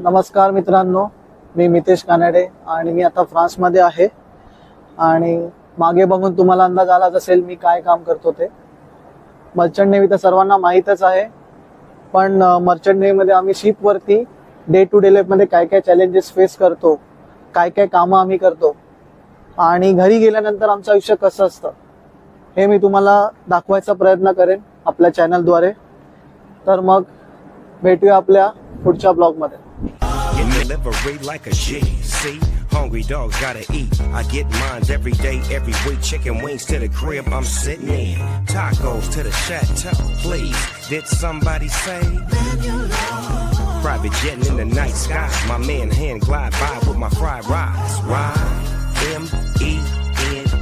नमस्कार मित्रांनो, मी मितेश कानडे आणि मी आता फ्रान्समध्ये आहे. आणि मागे बघून तुम्हाला अंदाज आलाच असेल मी काय काम करतो ते. मर्चंट नेव्ही तर सर्वांना माहीतच आहे, पण मर्चंट नेव्हीमध्ये आम्ही शिपवरती डे टू डे लाईफमध्ये काय काय चॅलेंजेस फेस करतो, काय काय कामं आम्ही करतो आणि घरी गेल्यानंतर आमचं आयुष्य कसं असतं हे मी तुम्हाला दाखवायचा प्रयत्न करेन आपल्या चॅनलद्वारे. तर मग भेटूया आपल्या पुढच्या ब्लॉगमध्ये. Delivery like a G. See, hungry dogs gotta eat. I get mines every day, every week. Chicken wings to the crib, I'm sitting in. Tacos to the chateau, please. Did somebody say? Private jetting in the night sky. My man hand glide by with my fried rice. Ride, M-E-N-U-L-O-G.